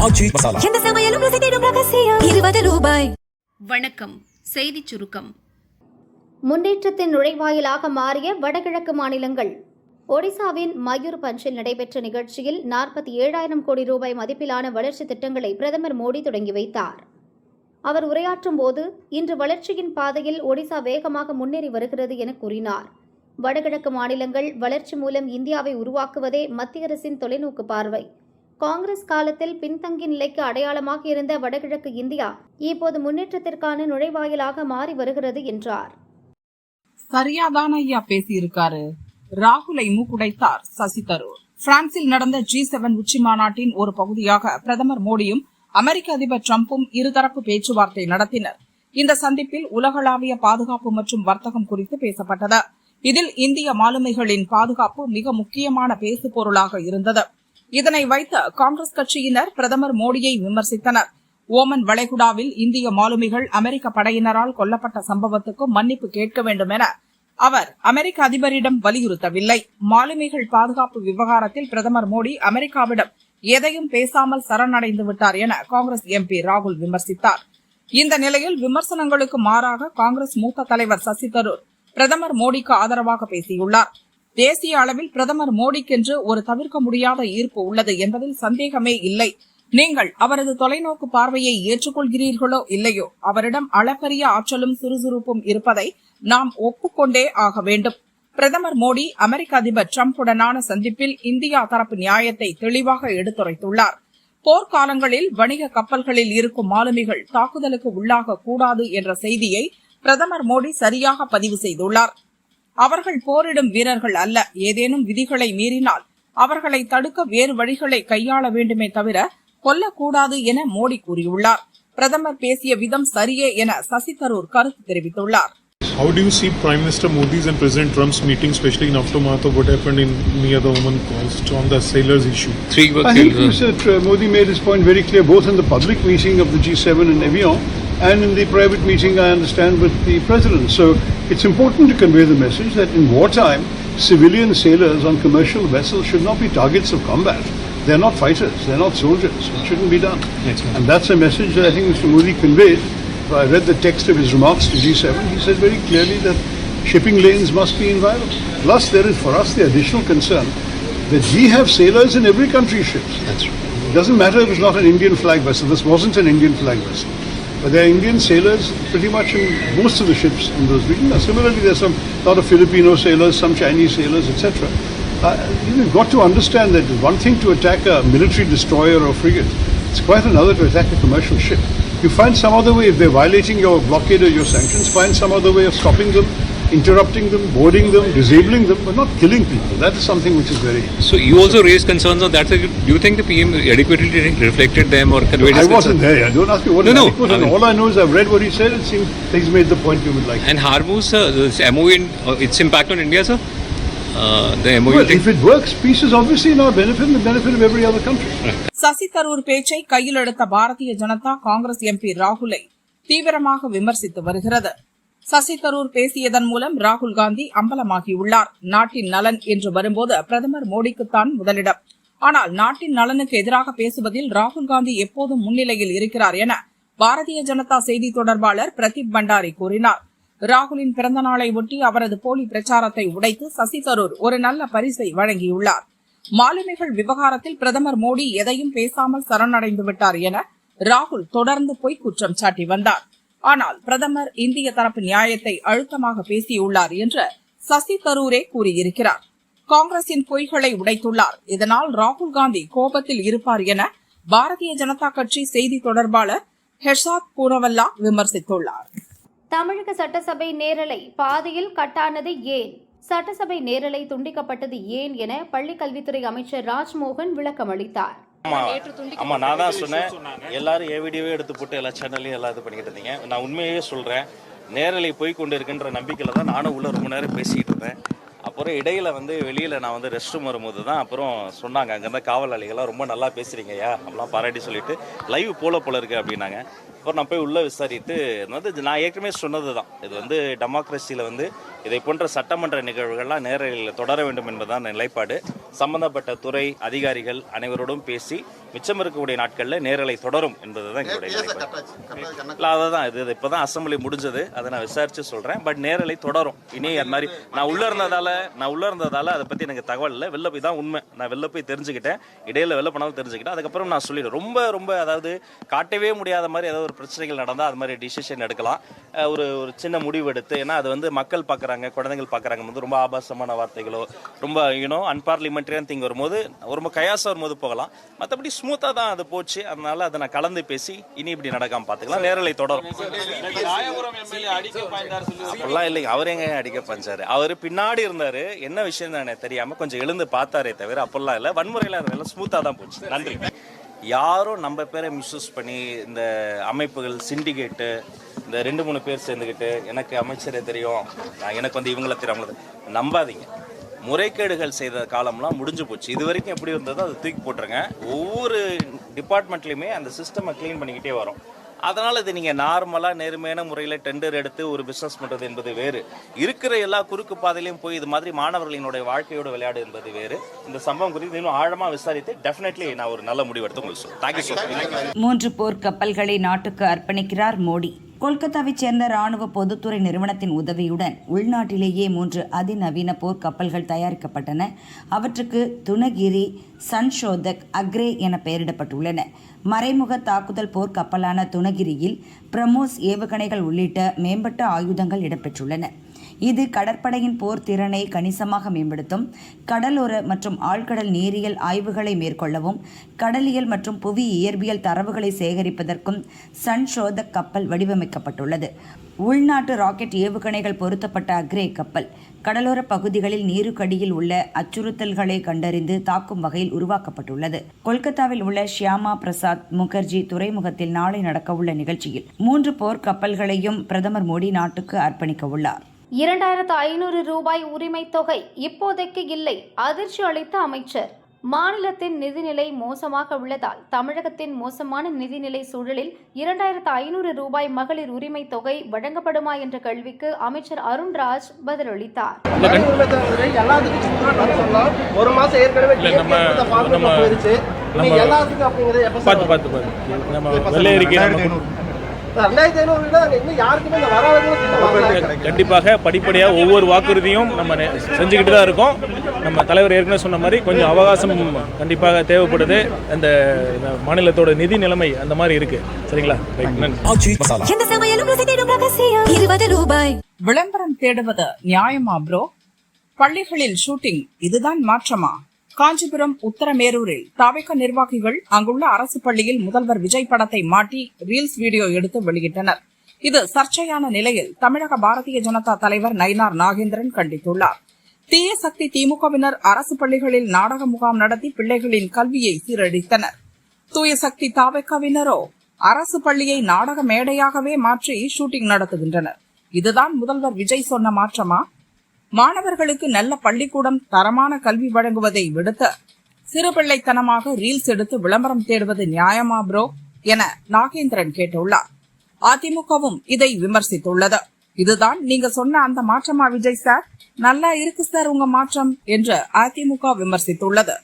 ஆச்சி மசாலா. எந்த சமையலும் ருசி தேடும் ரகசியம் ₹20. வணக்கம். செய்திச் சுருக்கம். முன்னேற்றத்தின் நுழைவாயிலாக மாறிய வடகிழக்கு மாநிலங்கள். ஒடிசாவின் மயூர்பஞ்சில் நடைபெற்ற நிகழ்ச்சியில் 47,000 கோடி ரூபாய் மதிப்பிலான வளர்ச்சி திட்டங்களை பிரதமர் மோடி தொடங்கி வைத்தார். அவர் உரையாற்றும் போது, இன்று வளர்ச்சியின் பாதையில் ஒடிசா வேகமாக முன்னேறி வருகிறது என கூறினார். வடகிழக்கு மாநிலங்கள் வளர்ச்சி மூலம் இந்தியாவை உருவாக்குவதே மத்திய அரசின் தொலைநோக்கு பார்வை. காங்கிரஸ் காலத்தில் பின்தங்கிய நிலைக்கு அடையாளமாக இருந்த வடகிழக்கு இந்தியா இப்போது முன்னேற்றத்திற்கான நுழைவாயிலாக மாறி வருகிறது என்றார். சரியாதான் ஐயா பேசியிருக்காரு. ராகுலை மூக்குடைத்தார் சசி தரூர். பிரான்சில் நடந்த G7 உச்சி மாநாட்டின் ஒரு பகுதியாக பிரதமர் மோடியும் அமெரிக்க அதிபர் டிரம்பும் இருதரப்பு பேச்சுவார்த்தை நடத்தினர். இந்த சந்திப்பில் உலகளாவிய பாதுகாப்பு மற்றும் வர்த்தகம் குறித்து பேசப்பட்டது. இதில் இந்திய மாலுமிகளின் பாதுகாப்பு மிக முக்கியமான பேசுபொருளாக இருந்தது. இதனை வைத்து காங்கிரஸ் கட்சியினர் பிரதமர் மோடியை விமர்சித்தனர். ஓமன் வளைகுடாவில் இந்திய மாலுமிகள் அமெரிக்க படையினரால் கொல்லப்பட்ட சம்பவத்துக்கு மன்னிப்பு கேட்க வேண்டும் என அவர் அமெரிக்க அதிபரிடம் வலியுறுத்தவில்லை. மாலுமிகள் பாதுகாப்பு விவகாரத்தில் பிரதமர் மோடி அமெரிக்காவிடம் எதையும் பேசாமல் சரணடைந்து விட்டார் என காங்கிரஸ் MP ராகுல் விமர்சித்தார். இந்த நிலையில் விமர்சனங்களுக்கு மாறாக காங்கிரஸ் மூத்த தலைவர் சசி தரூர் பிரதமர் மோடிக்கு ஆதரவாக பேசியுள்ளார். தேசிய அளவில் பிரதமர் மோடிக்கென்று ஒரு தவிர்க்க முடியாத ஈர்ப்பு உள்ளது என்பதில் சந்தேகமே இல்லை. நீங்கள் அவரது தொலைநோக்கு பார்வையை ஏற்றுக்கொள்கிறீர்களோ இல்லையோ, அவரிடம் அளப்பரிய ஆற்றலும் சுறுசுறுப்பும் இருப்பதை நாம் ஒப்புக்கொண்டே ஆக வேண்டும். பிரதமர் மோடி அமெரிக்க அதிபர் டிரம்புடனான சந்திப்பில் இந்தியா தரப்பு நியாயத்தை தெளிவாக எடுத்துரைத்துள்ளார். போர்க்காலங்களில் வணிக கப்பல்களில் இருக்கும் மாலுமிகள் தாக்குதலுக்கு உள்ளாக கூடாது என்ற செய்தியை பிரதமர் மோடி சரியாக பதிவு செய்துள்ளார். அவர்கள் போரிடும் வீரர்கள் அல்ல. ஏதேனும் விதிகளை மீறினால் அவர்களை தடுக்க வேறு வழிகளை கையாள வேண்டுமே தவிர கொல்லக்கூடாது என மோடி கூறியுள்ளார். பிரதமர் பேசிய விதம் சரியே என சசி தரூர் கருத்து தெரிவித்துள்ளார். How do you see Prime Minister Modi's and President Trump's meeting, especially in aftermath of what happened in near the Oman coast on the sailors issue? I think Mr. Modi made his point very clear, both in the public meeting of the G7 in Evian and in the private meeting, I understand, with the President. So it's important to convey the message that in wartime, civilian sailors on commercial vessels should not be targets of combat. They're not fighters, they're not soldiers. It shouldn't be done. And that's a message that I think Mr. Modi conveyed. I read the text of his remarks to G7. He said very clearly that shipping lanes must be inviolate. Plus, there is for us the additional concern that we have sailors in every country's ships. That's right. It doesn't matter if it's not an Indian flag vessel. This wasn't an Indian flag vessel. But there are Indian sailors pretty much in most of the ships in those regions. Now, similarly, there's a lot of Filipino sailors, some Chinese sailors, etc. You've got to understand that it's one thing to attack a military destroyer or frigate. It's quite another to attack a commercial ship. You find some other way. If they're violating your blockade or your sanctions, find some other way of stopping them, interrupting them, boarding them, disabling them, but not killing people. That is something which is very... So you also raised concerns on that. So do you think the PM adequately reflected them or conveyed his I wasn't there. Yeah. Don't ask me what No. all I know is I've read what he said. It seems he's made the point you would like. And Hormuz, this MOU, its impact on India, sir? The MOU Well, if it works, peace is obviously in our benefit and the benefit of every other country. Sasi Tharoor பேச்சை கையில் எடுத்த Bharatiya Janata Congress MP ராகுலை தீவிரமாக விமர்சித்து வருகிறது. சசி தரூர் பேசியதன் மூலம் ராகுல் காந்தி அம்பலமாகியுள்ளார். நாட்டின் நலன் என்று வரும்போது பிரதமர் மோடிக்குத்தான் முதலிடம். ஆனால் நாட்டின் நலனுக்கு எதிராக பேசுவதில் ராகுல் காந்தி எப்போதும் முன்னிலையில் இருக்கிறார் என பாரதிய ஜனதா செய்தி தொடர்பாளர் பிரதீப் பண்டாரி கூறினார். ராகுலின் பிறந்த நாளை ஒட்டி அவரது போலி பிரச்சாரத்தை உடைத்து சசி தரூர் ஒரு நல்ல பரிசை வழங்கியுள்ளார். மாலுமிகள் விவகாரத்தில் பிரதமர் மோடி எதையும் பேசாமல் சரணடைந்து விட்டார் என ராகுல் தொடர்ந்து பொய் குற்றம் சாட்டி வந்தார். ஆனால் பிரதமர் இந்திய தரப்பு நியாயத்தை அழுத்தமாக பேசியுள்ளார் என்று சசி தரூரே கூறியிருக்கிறார். காங்கிரசின் பொய்களை உடைத்துள்ளார். இதனால் ராகுல் காந்தி கோபத்தில் இருப்பார் என பாரதிய ஜனதா கட்சி செய்தி தொடர்பாளர் ஹெர்ஷாத் பூனவல்லா விமர்சித்துள்ளார். தமிழக சட்டசபை நேரலை பாதியில் கட்டானது ஏன்? சட்டசபை நேரலை துண்டிக்கப்பட்டது ஏன் என பள்ளிக்கல்வித்துறை அமைச்சர் ராஜ்மோகன் விளக்கம் அளித்தார். ஆமா, நான் தான் சொன்னேன். எல்லாரும் ஏவிடியோவே எடுத்து போட்டு எல்லா சேனல்லையும் எல்லாம் இது பண்ணிக்கிட்டு இருந்தீங்க. நான் உண்மையே சொல்றேன், நேரலை போய் கொண்டு இருக்குன்ற நம்பிக்கையில தான் நானும் உள்ள ரொம்ப நேரம் பேசிக்கிட்டு இருந்தேன். அப்புறம் இடையில வந்து வெளியில் நான் வந்து ரெஸ்ட் ரூம் வரும்போது தான் அப்புறம் சொன்னாங்க, அங்கேருந்த காவலாளிகள்லாம் ரொம்ப நல்லா பேசுகிறீங்க ஐயா அப்படிலாம் பாராட்டி சொல்லிட்டு லைவ் போல இருக்குது அப்படின்னாங்க. அப்புறம் நான் போய் உள்ளே விசாரித்து வந்து நான் ஏற்கனவே சொன்னது தான், இது வந்து டெமோக்ரஸியில் வந்து இதை போன்ற சட்டமன்ற நிகழ்வுகள்லாம் நேரலையில் தொடர வேண்டும் என்பதுதான் நிலைப்பாடு. சம்பந்தப்பட்ட துறை அதிகாரிகள் அனைவரோடும் பேசி மிச்சம் இருக்கக்கூடிய நாட்களில் நேரலை தொடரும் என்பதுதான் எங்களுடைய நிலைப்பாடு. இல்லை அதான் இது இப்போ தான் அசம்பிளி முடிஞ்சது, அதை நான் விசாரித்து சொல்கிறேன். பட் நேரலை தொடரும். இனி அது மாதிரி நான் உள்ளே இருந்ததால் அதை பற்றி எனக்கு தகவல் இல்லை. வெளில போய் தான் உண்மை, நான் வெளில போய் தெரிஞ்சுக்கிட்டேன், இடையில வெளில போனாலும் தெரிஞ்சுக்கிட்டேன். அதுக்கப்புறம் நான் சொல்லிடுறேன். ரொம்ப அதாவது காட்டவே முடியாத மாதிரி ஏதாவது ஒரு பிரச்சனைகள் நடந்தால் அது மாதிரி டிசிஷன் எடுக்கலாம். ஒரு சின்ன முடிவு எடுத்து, ஏன்னா அது வந்து மக்கள் பார்க்குறாங்க, குழந்தைகள் பார்க்குறாங்க வந்து ரொம்ப ஆபாசமான வார்த்தைகளோ ரொம்ப அன்பார்லிமெண்ட்ரியான திங் வரும்போது ரொம்ப கயாசம் வரும்போது போகலாம். மற்றபடி ஸ்மூத்தாக தான் அது போச்சு. அதனால அதை நான் கலந்து பேசி இனி இப்படி நடக்காமல் பார்த்துக்கலாம். நேரலை தொடரும். அப்படிலாம் இல்லைங்க, அவர் எங்க அடிக்க பஞ்சாரு, அவர் பின்னாடி இருந்தார். என்ன விஷயம் தானே தெரியாமல் கொஞ்சம் எழுந்து பார்த்தாரே தவிர அப்படிலாம் இல்லை. வன்முறையெல்லாம் இருந்தாலும் ஸ்மூத்தாக தான் போச்சு. நன்றி. யாரும் நம்ம பேரை மிஸ்யூஸ் பண்ணி இந்த அமைப்புகள் சிண்டிகேட்டு இந்த 2-3 பேர் சேர்ந்துக்கிட்டு எனக்கு அமைச்சரே தெரியும், எனக்கு வந்து இவங்கள தெரியும் அவங்கள நம்பாதீங்க. முறைகேடுகள் செய்த காலம்லாம் முடிஞ்சு போச்சு. இது வரைக்கும் எப்படி இருந்ததோ அதை தூக்கி போட்டுருங்க. ஒவ்வொரு டிபார்ட்மெண்ட்லேயுமே அந்த சிஸ்டமை க்ளீன் பண்ணிக்கிட்டே வரும். அதனால் இது நீங்கள் நார்மலாக நேர்மையான முறையில் டெண்டர் எடுத்து ஒரு பிஸ்னஸ் பண்ணுறது என்பது வேறு. இருக்கிற எல்லா குறுக்கு பாதையிலையும் போய் இது மாதிரி மாணவர்களினுடைய வாழ்க்கையோடு விளையாடு என்பது வேறு. இந்த சம்பவம் குறித்து இன்னும் ஆழமாக விசாரித்து டெஃபினெட்லி நான் ஒரு நல்ல முடிவு எடுத்து உங்களுக்கு சொல்லுவேன். Thank you so much. 3 போர் கப்பல்களை நாட்டுக்கு அர்ப்பணிக்கிறார் மோடி. கொல்கத்தாவைச் சேர்ந்த ராணுவ பொதுத்துறை நிறுவனத்தின் உதவியுடன் உள்நாட்டிலேயே 3 அதிநவீன போர் கப்பல்கள் தயாரிக்கப்பட்டன. அவற்றுக்கு துனகிரி, சன்ஷோதக், அக்ரே என பெயரிடப்பட்டுள்ளன. மறைமுக தாக்குதல் போர் கப்பலான துனகிரியில் பிரம்மோஸ் ஏவுகணைகள் உள்ளிட்ட மேம்பட்ட ஆயுதங்கள் இடம்பெற்றுள்ளன. இது கடற்படையின் போர் திறனை கணிசமாக மேம்படுத்தும். கடலோர மற்றும் ஆழ்கடல் நீரியல் ஆய்வுகளை மேற்கொள்ளவும் கடலியல் மற்றும் புவி இயற்பியல் தரவுகளை சேகரிப்பதற்கும் சன்ஷோதக் கப்பல் வடிவமைக்கப்பட்டுள்ளது. உள்நாட்டு ராக்கெட் ஏவுகணைகள் பொருத்தப்பட்ட அக்ரே கப்பல் கடலோர பகுதிகளில் நீருக்கடியில் உள்ள அச்சுறுத்தல்களை கண்டறிந்து தாக்கும் வகையில் உருவாக்கப்பட்டுள்ளது. கொல்கத்தாவில் உள்ள ஷியாமா பிரசாத் முகர்ஜி துறைமுகத்தில் நாளை நடக்கவுள்ள நிகழ்ச்சியில் 3 போர் கப்பல்களையும் பிரதமர் மோடி நாட்டுக்கு அர்ப்பணிக்க உள்ளார். 2500 ரூபாய் உரிமை தொகை இப்போதைக்கு இல்லை, அதிர்ச்சி அளித்த அமைச்சர். மாநிலத்தின் நிதிநிலை மோசமாக உள்ளதால் தமிழகத்தின் மோசமான நிதிநிலை சூழலில் 2500 ரூபாய் மகளிர் உரிமை தொகை வழங்கப்படுமா என்ற கேள்விக்கு அமைச்சர் அருண்ராஜ் பதிலளித்தார். ஒரு மாசம் ஏற்கனவே கண்டிப்பாக படிப்படியாக ஒவ்வொரு வாக்குறுதியும் நம்ம செஞ்சுக்கிட்டு தான் இருக்கோம். நம்ம தலைவர் ஏற்கனவே சொன்ன மாதிரி கொஞ்சம் அவகாசம் கண்டிப்பாக தேவைப்படுது. அந்த மாநிலத்தோட நிதி நிலைமை அந்த மாதிரி இருக்கு. சரிங்களா? எந்த சமையலும் ருசி தேடும் ரகசியம் 20 ரூபாய். விளம்பரம் தேடுவது நியாயமா ப்ரோ? பள்ளிகளில் ஷூட்டிங் இதுதான் மாற்றமா? காஞ்சிபுரம் உத்தரமேரூரில் தவிக நிர்வாகிகள் அங்குள்ள அரசு பள்ளியில் முதல்வர் விஜய் படத்தை மாட்டி ரீல்ஸ் வீடியோ எடுத்து வெளியிட்டனர். இது சர்ச்சையான நிலையில் தமிழக பாரதிய ஜனதா தலைவர் நயினார் நாகேந்திரன் கண்டித்துள்ளார். தீய சக்தி திமுகவினர் அரசு பள்ளிகளில் நாடக முகாம் நடத்தி பிள்ளைகளின் கல்வியை சீரழித்தனர். தூய சக்தி தவிகவினரோ அரசு பள்ளியை நாடக மேடையாகவே மாற்றி ஷூட்டிங் நடத்துகின்றனர். இதுதான் முதல்வர் விஜய் சொன்ன மாற்றமா? மாணவர்களுக்கு நல்ல பள்ளிக்கூடம் தரமான கல்வி வழங்குவதை விடுத்து சிறுபிள்ளைத்தனமாக ரீல்ஸ் எடுத்து விளம்பரம் தேடுவது நியாயமா ப்ரோ என நாகேந்திரன் கேட்டுள்ளார். அதிமுகவும் இதை விமர்சித்துள்ளது. இதுதான் நீங்க சொன்ன அந்த மாற்றமா விஜய் சார்? நல்லா இருக்கு சார் உங்க மாற்றம் என்று அதிமுக விமர்சித்துள்ளது.